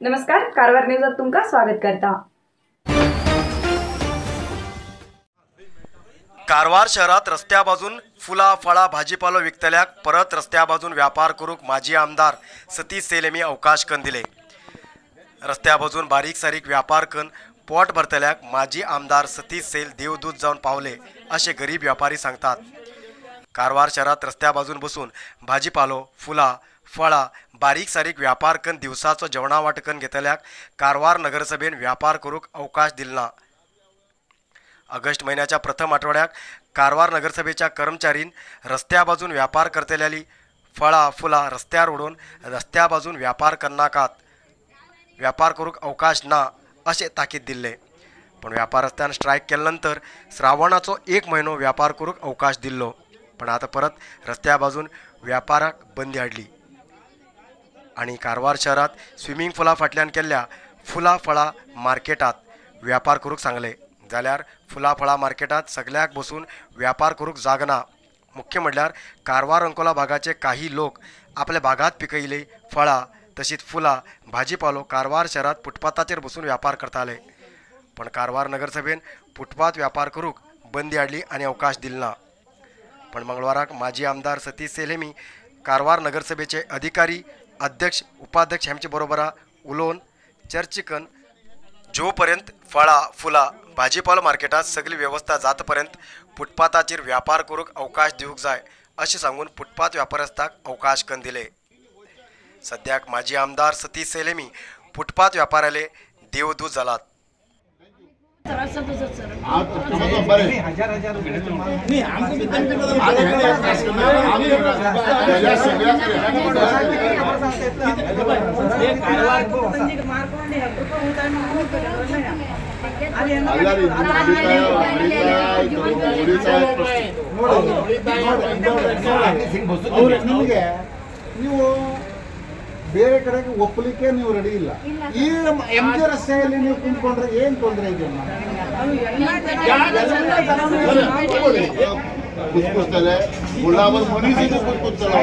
नमस्कार, कारवार न्यूजात तुमका स्वागत करता। कारवार शहरात रस्त्या बाजून फुला फळा भाजीपालो विकतल्याक परत रस्त्या बाजून व्यापार करूक माजी आमदार सतीश सेलेमी अवकाश करून दिले। रस्त्या बाजून बारीक सारीक व्यापार करून पोट भरतल्याक माजी आमदार सतीश सेल देवदूत जावन पावले असे गरीब व्यापारी सांगतात। कारवार शहरात रस्त्या बाजून बसून भाजीपालो फुला फळा बारीक सारीक व्यापार करून दिवसाचो जेवणा वाटकन घेतल्याक कारवार नगरसभेन व्यापार करूक अवकाश दिलना। ऑगस्ट महिन्याच्या प्रथम आठवड्याक कारवार नगरसभेच्या कर्मचारीन रस्त्या बाजून व्यापार करतल्याली फळा फुला रस्त्यार उडोवन रस्त्या बाजून व्यापार करनाकात, व्यापार करूक अवकाश ना असे ताकीद दिल्ले। पण व्यापारस्त्यान स्ट्रायक केल्यानंतर श्रावणाचो 1 महिनो व्यापार करूक अवकाश दिल्लो, पण आता परत रस्त्या बाजून व्यापाराक बंदी हाडली आणि कारवार शहरात स्विमिंग पूला फाटल्यान केल्ल्या फुला फळा मार्केटात व्यापार करूक सांगले। जाल्यार फुला फळा मार्केटात सगळ्याक बसून व्यापार करूक जागना। मुख्य म्हणल्यार कारवार अंकोला भागाचे काही लोक आपल्या भागात पिकयले फळा तशीच फुला भाजीपालो कारवार शहरात फुटपाथाचेर बसून व्यापार करताले, पण कारवार नगरसभेन फुटपाथ व्यापार करूक बंदी हाडली आणि अवकाश दिलना। पण मंगळवाराक माजी आमदार सतीश सेलेमी कारवार नगरसभेचे अधिकारी अध्यक्ष उपाध्यक्ष हांचे बरोबरा उलोवन चर्चा करून जो पर्यंत फळा फुला भाजीपालो मार्केटात सगळी व्यवस्था जातपर्यंत फुटपाथाचेर व्यापार करूक अवकाश दिवूंक जाय अशें सांगून फुटपाथ व्यापारस्ताक अवकाश करून दिले। सद्याक माजी आमदार सतीश सेलेमी फुटपाथ व्यापाराले देवदूत जालात। ಬೇರೆ ಕಡೆಗೆ ಒಪ್ಪಲಿಕ್ಕೆ ನೀವು ರೆಡಿ ಇಲ್ಲ। ಈ ಎಂಜಿ ರಸ್ತೆಯಲ್ಲಿ ನೀವು ಕುಂತ್ಕೊಂಡ್ರೆ ಏನ್ ತೊಂದರೆ ಇದೆ? ಕುತ್ಕೊಳ್ತಾರೆ ಗುಲಾಬಲ್ ಮನೀಸಿಗೆ ಕುತ್ಕೊಳ್ತಾರೆ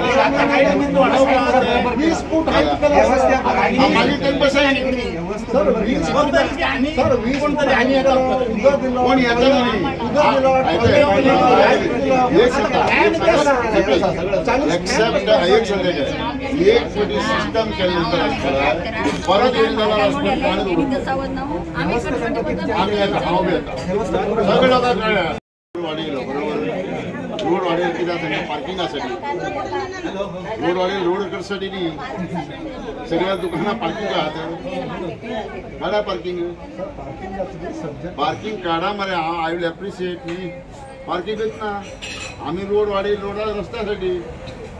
एक छोटी सिस्टम केल्यानंतर परत येईल जाणार आम्ही आता हाव येता सगळे लोक वाढीलो बरोबर रोड वाढेल कित्याक पार्किंगासाठी रोड वाढेल रोड करसाठी न्ही सगळ्या दुकानां पार्किंग काढा पार्किंग पार्किंग काढा मरे आय विल एप्रिशिएट न्ही पार्किंगच ना आम्ही रोड वाढेल रोडा रस्त्यासाठी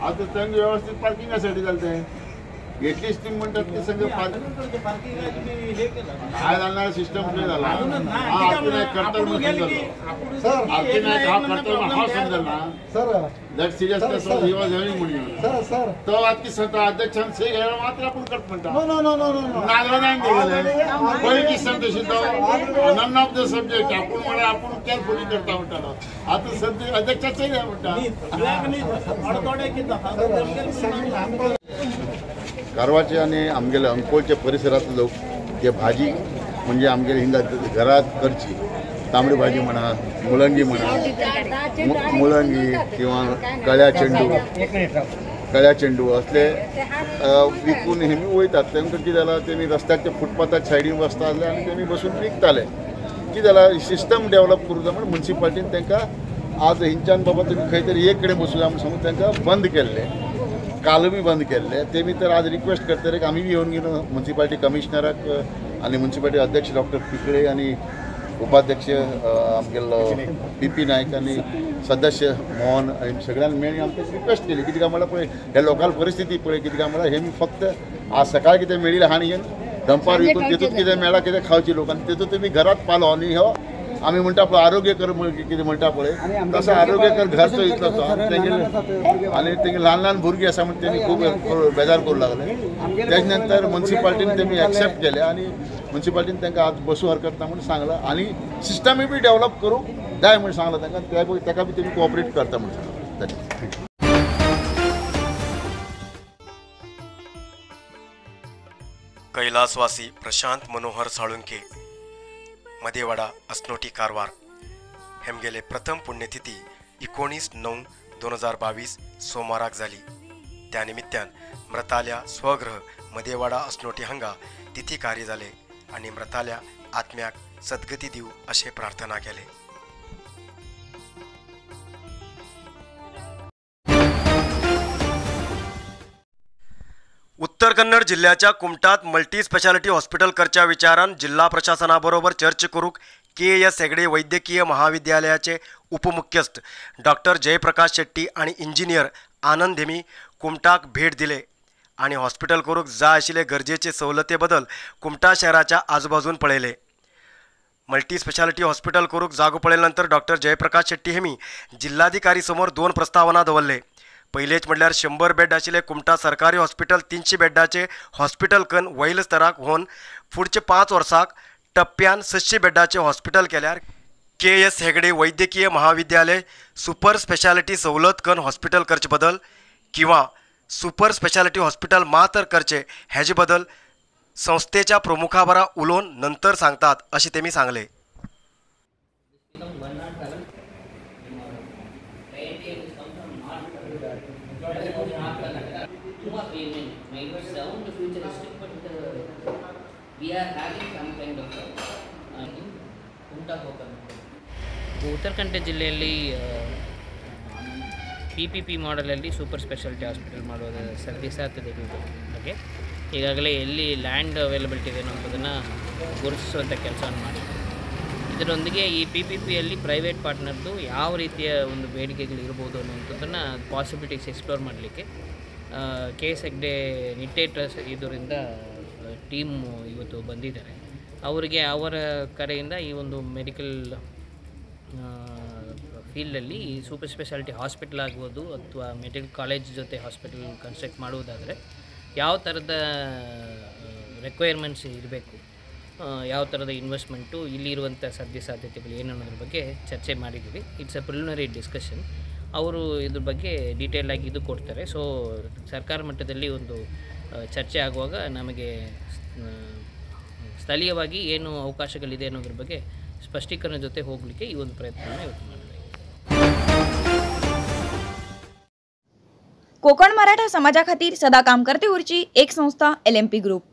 आता त्यांनी व्यवस्थित पार्किंगासाठी चालतंय घेतलीच टीम म्हणतात की सगळं काय जाणार सिस्टम नाही झाला हा आपण एक कर्तव्य समजलं सर आपण एक हा कर्तव्य हा समजलं ना sir that seriousness he was very म्हणून सर तो आज की स्वतः अध्यक्षांचे घ्यायला मात्र आपण करत म्हणता no no no no no नागरा नाही दिले पहिली किस्सा तशी तो नन ऑफ द सब्जेक्ट आपण मला आपण केअरफुली करता म्हणता आता सध्या अध्यक्षाचे घ्या म्हणता कारवारचे आणि आमगेले अंकोलच्या परिसरातले लोक जे भाजी म्हणजे आमगेले हिंगा घरात करची तांबडी भाजी म्हणा मुळंगी म्हणा मुळंगी किंवा कळ्या चेंडू असले विकून हेमी वयतात तांकां कितें जालां तेमी रस्त्याच्या फुटपाथाच्या सायडीन बसता आसले आनी तेमी बसून विकताले कितें जालां सिस्टम डेवलप करूं जाय म्हणून म्युनिसिपालिटीन तांकां आज हिंच्यान बाबा तुमी खंय तरी एक कडेन बसूया म्हूण सांगून तांकां बंद केल्ले काल बी बंद केल्ले तेमी तर आज रिक्वेस्ट करतले की आमी बी येवन घेवन म्युनिसिपालिटी कमिशनराक आनी म्युनिसिपालिटी अध्यक्ष डॉक्टर पिकळे आनी उपाध्यक्ष आमगेलो पी नायक आनी सदस्य मोहन आनी सगळ्यांनी मेळून आमकां रिक्वेस्ट केली कित्याक म्हळ्यार पळय हे लोकल परिस्थिती पळय कित्याक म्हळ्यार हे फक्त आज सकाळी कितें मेळिल्लें हांणी दंपार विकून तेतूंत कितें मेळ्ळां कितें खावची लोक आनी तेतूंत तुमी घरात पालो आनी हो आमी म्हणटा पळय आरोग्य कर कितें म्हणटा पळय तसो आरोग्य कर घरचो इतलो तो आनी तेंगे ल्हान ल्हान भुरगीं आसा म्हण तेमी खूब बेजार करूं लागले तेजे नंतर म्युनिसिपालिटीन तेमी एक्सेप्ट केले आनी म्युनिसिपालिटीन तांकां आज बसूं हरकत ना म्हणून सांगलां आनी सिस्टमूय बी डेवलप करूंक जाय म्हणून सांगलां तांकां ताका बी तेमी कोऑपरेट करता म्हणून सांगलां। कैलासवासी प्रशांत मनोहर साळुंके मदेवाडा असनोटी कारवार हेमगेले प्रथम पुण्यतिथी 19/9/2022 सोमवाराक जाली। त्या निमित्तान मृताल्या स्वगृह मदेवाडा असनोटी हांगा तिथी कार्य जाले आणि मृताल्या आत्म्याक सद्गती दिव असे प्रार्थना केले। उत्तर कन्नड जिल्ह्याच्या कुमटात मल्टी स्पेशालिटी हॉस्पिटल करच्या विचारान जिल्हा प्रशासनाबरोबर चर्चा करूक KS हेगडे वैद्यकीय महाविद्यालयाचे उपमुख्यस्थ डॉक्टर जयप्रकाश शेट्टी आणि इंजिनियर आनंद हेमी कुमटाक भेट दिले आणि हॉस्पिटल करूक जाय आशिल्ले गरजेचे सवलते बदल कुमटा शहराच्या आजूबाजून पळयले। मल्टी स्पेशालिटी हॉस्पिटल करूक जागो पळयल्यानंतर डॉक्टर जयप्रकाश शेट्टी हेमी जिल्हाधिकारी समोर 2 प्रस्तावना दवरले। पहिलेच म्हटल्यार 100 बेड आशिल्ले कुमटा सरकारी हॉस्पिटल 300 बेड्डाचे हॉस्पिटल कन वैल स्तराक होवन फुडचे 5 वर्साक टप्प्यान 600 बेड्डाचे हॉस्पिटल केल्यार KS हेगडे वैद्यकीय महाविद्यालय सुपर स्पेशालिटी सवलत कन हॉस्पिटल करचे बदल किंवा सुपर स्पेशालिटी हॉस्पिटल मात्र करचे हेजे बदल संस्थेच्या प्रमुखाबरा उलोवन नंतर सांगतात असे तेमी सांगले। ಉತ್ತರಕನ್ನಡ ಜಿಲ್ಲೆಯಲ್ಲಿ PPP ಮಾಡೆಲಲ್ಲಿ ಸೂಪರ್ ಸ್ಪೆಷಾಲಿಟಿ ಹಾಸ್ಪಿಟಲ್ ಮಾಡೋದು ಸದ್ಯ ಸಾಧ್ಯತೆ ಬಗ್ಗೆ ಈಗಾಗಲೇ ಎಲ್ಲಿ ಲ್ಯಾಂಡ್ ಅವೈಲಬಿಲಿಟಿ ಇದೆ ಅನ್ನೋದನ್ನು ಗುರುತಿಸುವಂಥ ಕೆಲಸವನ್ನು ಮಾಡಿದ್ದೀವಿ। ಇದರೊಂದಿಗೆ ಈ PPPಯಲ್ಲಿ ಪ್ರೈವೇಟ್ ಪಾರ್ಟ್ನರ್ದು ಯಾವ ರೀತಿಯ ಒಂದು ಬೇಡಿಕೆಗಳು ಇರ್ಬೋದು ಅನ್ನೋಂಥದ್ದನ್ನು ಪಾಸಿಬಿಲಿಟೀಸ್ ಎಕ್ಸ್ಪ್ಲೋರ್ ಮಾಡಲಿಕ್ಕೆ KS ಹೆಗ್ಡೆ ನಿಟ್ಟೆ ಟ್ರಸ್ಟ್ ಇದರಿಂದ ಟೀಮ್ ಇವತ್ತು ಬಂದಿದ್ದಾರೆ। ಅವರಿಗೆ ಅವರ ಕಡೆಯಿಂದ ಈ ಒಂದು ಮೆಡಿಕಲ್ ಫೀಲ್ಡಲ್ಲಿ ಸೂಪರ್ ಸ್ಪೆಷಾಲಿಟಿ ಹಾಸ್ಪಿಟಲ್ ಆಗ್ಬೋದು ಅಥವಾ ಮೆಡಿಕಲ್ ಕಾಲೇಜ್ ಜೊತೆ ಹಾಸ್ಪಿಟಲ್ ಕನ್ಸ್ಟ್ರಕ್ಟ್ ಮಾಡುವುದಾದರೆ ಯಾವ ಥರದ ರಿಕ್ವೈರ್ಮೆಂಟ್ಸ್ ಇರಬೇಕು, ಯಾವ ಥರದ ಇನ್ವೆಸ್ಟ್ಮೆಂಟು ಇಲ್ಲಿರುವಂಥ ಸಾಧ್ಯತೆಗಳು ಏನು ಅನ್ನೋದ್ರ ಬಗ್ಗೆ ಚರ್ಚೆ ಮಾಡಿದ್ದೀವಿ। It's a preliminary discussion. ಅವರು ಇದ್ರ ಬಗ್ಗೆ ಡೀಟೇಲಾಗಿ ಇದು ಕೊಡ್ತಾರೆ। ಸೊ ಸರ್ಕಾರ ಮಟ್ಟದಲ್ಲಿ ಒಂದು ಚರ್ಚೆ ಆಗುವಾಗ ನಮಗೆ ಸ್ಥಳೀಯವಾಗಿ ಏನು ಅವಕಾಶಗಳಿದೆ ಅನ್ನೋದ್ರ ಬಗ್ಗೆ स्पष्टीकरण ಜೊತೆ ಹೋಗಲಿಕ್ಕೆ ಈ ಒಂದು ಪ್ರಯತ್ನವನ್ನು ಇವತ್ತು ಮಾಡಿದೆ। कोकण मराठा समाजा खातीर सदा काम करते उरची एक संस्था LMP ग्रुप।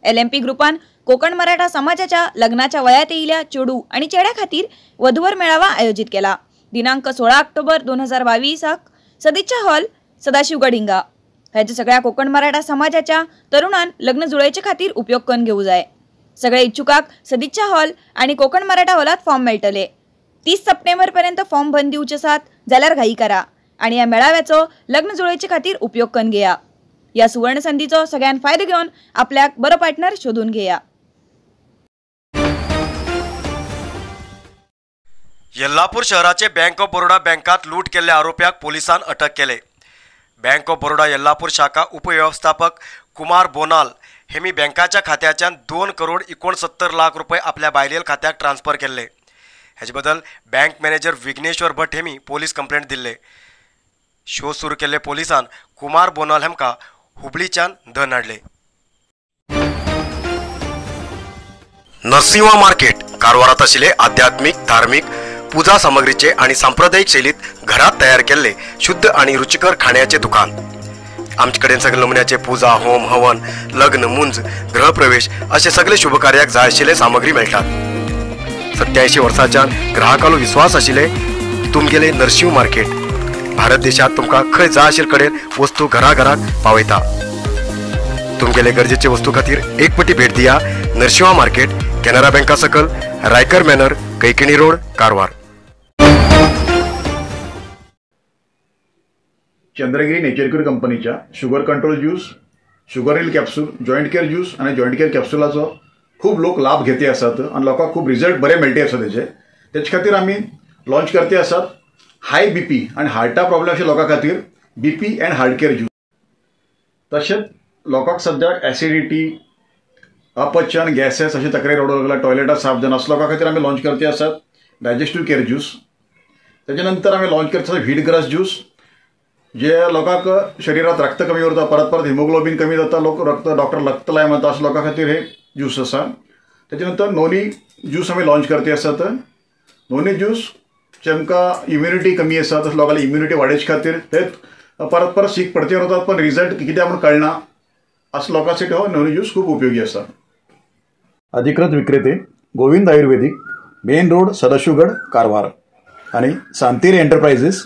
LMP ग्रुपान कोकण मराठा समाजाच्या लग्नाच्या वयात येयल्या चेडू आणि चेड्या खातीर वधूवर मेळावा आयोजित केला। दिनांक 16 ऑक्टोबर 2022 सदिच्छा हॉल सदाशिवगड हिंगा। ह्याचे सगळ्या कोकण मराठा समाजाच्या तरुणान लग्न जुळायचे खातीर उपयोग करून घेऊ जाय। सगळे इच्छुकाक सदिच्छा हॉल आणि कोकण मराठा हॉलात फॉर्म मेळटले। 30 सप्टेंबर पर्यंत फॉर्म भरून दिवचे आसात जाल्यार घाई करा आणि या मेळाव्याचो लग्न जुळायचे खातीर उपयोग करून घेया। या सुवर्ण संधीचो सगळ्यान फायदो घेऊन आपल्याक बरो पार्टनर शोधून घेया। यल्लापूर शहराचे बँक ऑफ बरोडा बँकात लूट केल्ल्या आरोप्याक पोलिसांन अटक केले। बँक ऑफ बरोडा यल्लापूर शाखा उपव्यवस्थापक कुमार बोनाल हेमी बँकाच्या खात्याच्यान 2,69,00,000 रुपये आपल्या बायलेल खात्याक ट्रान्स्फर केले। हेजे बदल बँक मॅनेजर विघ्नेश्वर भट हेमी पोलीस कंप्लेंट दिले। शो सुरू केल्ले पोलिसान कुमार बोनाल हेमका हुबळीच्यान धन हाडले। नरसिंहा मार्केट कारवारात आशिल्ले आध्यात्मिक धार्मिक पूजा सामग्रीचे आणि सांप्रदायिक शैलीत घरात तयार केल्ले शुद्ध आणि रुचिकर खाण्याचे दुकान। आमचे कडेन सगळे नमुन्याचे पूजा होम हवन लग्न मुंज गृहप्रवेश असे सगळे शुभ कार्याक जाय आशिल्ले सामग्री मेळटात। 87 वर्सांच्यान ग्राहकालो विश्वास आशिल्ले तुमगेले नरसिंह मार्केट भारत देशात तुमकां खंय जाय आशिल्ले कडेन वस्तू घराघराक पावयता। तुमगेले गरजेचे वस्तू खातीर एक पटी भेट दिया नरसिंहा मार्केट कॅनरा बँका सकल रायकर मॅनर कैकिणी रोड कारवार। चंद्रगिरी नेचरक्यूर कंपनीच्या sugar control juice sugar hill capsule joint care juice आणि जॉईंट केअर कॅप्सूलाचो खूप लोक लाभ घेते असतात आणि लोकांक खूप रिझल्ट बरे मेळटे असतात त्याच्या खातीर आम्ही लॉन्च करते असतात हाय BP आणि हार्टा प्रॉब्लेम अशा लोकां खातीर BP and heart care juice. तशेंच लोकांक सद्याक ऍसिडिटी अपचन गॅसेस अशी तक्रारी रडू लागला टॉयलेटात साफ जाना असल्या लोकां खातीर आम्ही लॉन्च करते असतात डायजेस्टिव्ह केअर ज्यूस। त्याच्यानंतर आम्ही लॉन्च करते व्हीट ग्रास ज्यूस जे लोकांक शरीरात रक्त कमी उरता, परत परत हिमोग्लोबिन कमी जाता, डॉक्टर रक्त लाय म्हणता, अशा लोकां खातीर हे ज्यूस आसा. त्याच्यानंतर नोनी ज्यूस आम्ही लॉन्च करते असतात. नोनी ज्यूस जेमकां इम्युनिटी कमी आसा तसं लोकांची इम्युनिटी वाडोवचे खातीर ते परत परत सीक पडचे वतात, पण रिझल्ट कितें म्हणून कळना, असं लोकांसाठी हो नोनी ज्यूस खूप उपयोगी आसा. अधिकृत विक्रेते गोविंद आयुर्वेदिक, मेन रोड, सदाशिवगड, कारवार, आणि सांतेरी एंटरप्राइजेस,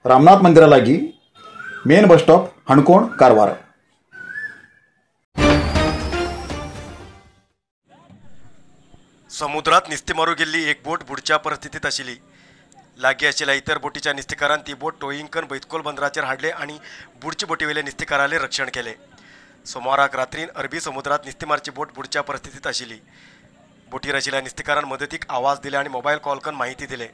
रामनाथ मंदिरा लागीं, मेन बस स्टॉप, हणकोण, कारवार. समुद्रात निस्ती मारू गेल्ली एक बोट बुडच्या परिस्थितीत आशिल्ली. लागीं आशिल्ल्या इतर बोटीच्या निस्तेकारान ती बोट टोईंकन बैतकोल बंदराचेर हाडले आणि बुडची बोटीवेले निस्तेकाराले रक्षण केले. सोमाराक रात्रीन अरबी समुद्रात निस्तेमारची बोट बुडच्या परिस्थितीत आशिल्ली. बोटीर आशिल्ल्या निस्तेकारान मदतीक आवाज दिले आणि मोबाईल कॉल करून माहिती दिले.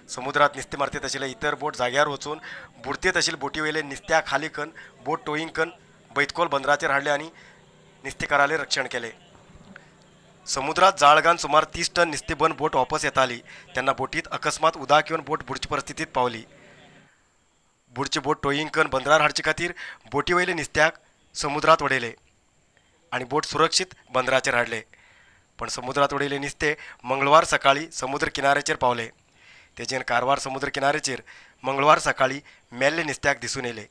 समुद्रात निस्ते मारतीत आशिल्ले इतर बोट जाग्यार वचून बुडतेत आशिल्ले बोटीवेले निस्त्या खाली करून बोट टोईंकन बैतकोल बंदराचेर हाडले आणि निस्तेकाराले रक्षण केले. समुद्रात जाळ घालून सुमार 30 टन निस्तेबन बोट वापस येताली तेन्ना बोटीत अकस्मात उदक येवन बोट बुडचे परिस्थितीत पावली. बुडची बोट टोईंकन बंदरार हाडचे खातीर बोटीवयले निस्त्याक समुद्रात उडयले आणि बोट सुरक्षीत बंदराचेर हाडले. पण समुद्रात उडयले निस्ते मंगळवार सकाळी समुद्र किनाऱ्याचेर पावले. तेजेर कारवार समुद्र किनाऱ्याचेर मंगळवार सकाळी मेल्ले निस्त्याक दिसून येले.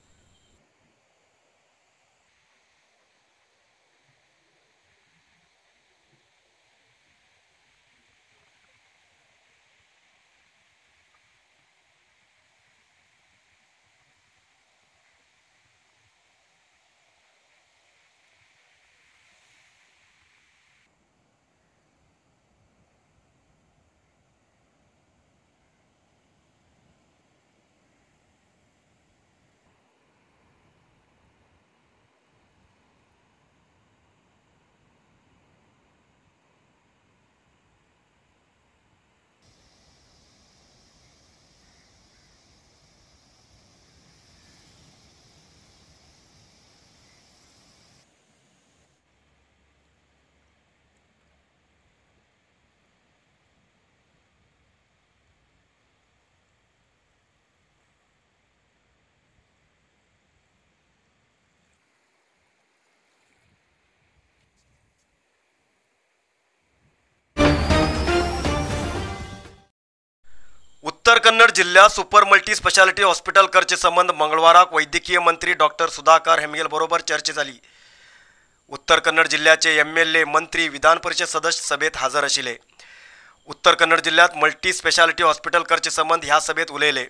उत्तर कन्नड जिल्ह्यात सुपर मल्टी स्पेशालिटी हॉस्पिटल करचे संबंध मंगळवाराक वैद्यकीय मंत्री डॉक्टर सुधाकर हेमगेल बरोबर चर्चा झाली. उत्तर कन्नड जिल्ह्याचे MLA, मंत्री, विधान परिषद सदस्य सभेत हजर आशिल्ले. उत्तर कन्नड जिल्ह्यात मल्टी स्पेशालिटी हॉस्पिटल करचे संबंध ह्या सभेत उलयले.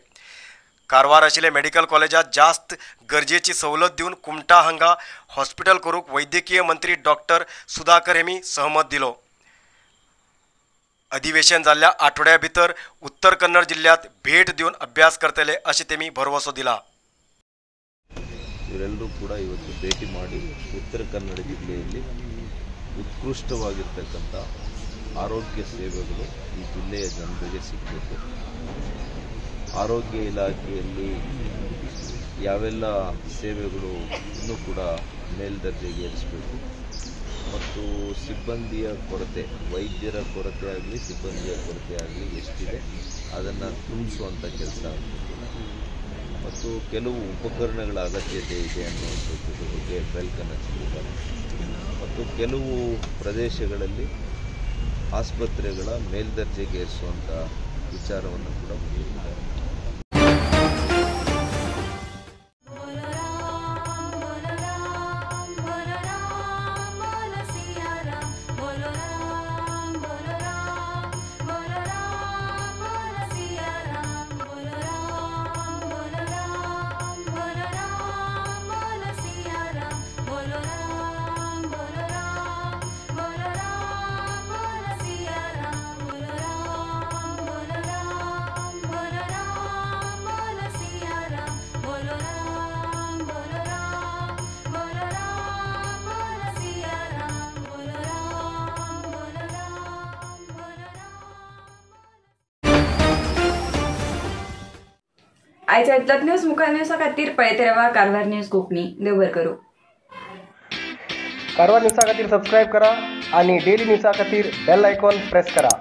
कारवार आशिल्ले मेडिकल कॉलेजात जास्त गरजेची सवलत दिवन कुमटा हांगा हॉस्पिटल करूक वैद्यकीय मंत्री डॉक्टर सुधाकर हेमी सहमत दिलो. अधिवेशन जाल्ल्या आठवड्या भितर उत्तर कन्नड जिल्ह्यात भेट देऊन अभ्यास करतले असे तेमी भरवसो दिला. ಇವರೆಲ್ಲರೂ ಕೂಡ ಇವತ್ತು ಭೇಟಿ ಮಾಡಿ ಉತ್ತರ ಕನ್ನಡ ಜಿಲ್ಲೆಯಲ್ಲಿ ಉತ್ಕೃಷ್ಟವಾಗಿರ್ತಕ್ಕಂಥ ಆರೋಗ್ಯ ಸೇವೆಗಳು ಈ ಜಿಲ್ಲೆಯ ಜನರಿಗೆ ಸಿಗಬೇಕು. ಆರೋಗ್ಯ ಇಲಾಖೆಯಲ್ಲಿ ಯಾವೆಲ್ಲ ಸೇವೆಗಳು ಇನ್ನೂ ಕೂಡ ಮೇಲ್ದರ್ಜೆಗೇರಿಸಬೇಕು ಮತ್ತು ಸಿಬ್ಬಂದಿಯ ಕೊರತೆ, ವೈದ್ಯರ ಕೊರತೆ ಆಗಲಿ ಸಿಬ್ಬಂದಿಯ ಕೊರತೆ ಆಗಲಿ ಎಷ್ಟಿದೆ ಅದನ್ನು ತುಂಬಿಸುವಂಥ ಕೆಲಸ ಆಗಬೇಕು ಮತ್ತು ಕೆಲವು ಉಪಕರಣಗಳ ಅಗತ್ಯತೆ ಇದೆ ಅನ್ನುವಂಥದ್ರ ಬಗ್ಗೆ ಬೆಳಕನ್ನು ಚೆಲ್ಲಿದ್ದಾರೆ ಮತ್ತು ಕೆಲವು ಪ್ರದೇಶಗಳಲ್ಲಿ ಆಸ್ಪತ್ರೆಗಳ ಮೇಲ್ದರ್ಜೆಗೇರಿಸುವಂಥ ವಿಚಾರವನ್ನು ಕೂಡ ಮುಂದಿಟ್ಟಿದ್ದಾರೆ. आयच्या इतल्यात न्यूज मुखार न्यूजा खातीर पळयते रावा कारवार न्यूज कोंकणी. देव बरें करूं. कारवार न्यूजा खातीर सबस्क्रायब करा आणि डेली न्यूजा खातीर बेल आयकॉन प्रेस करा.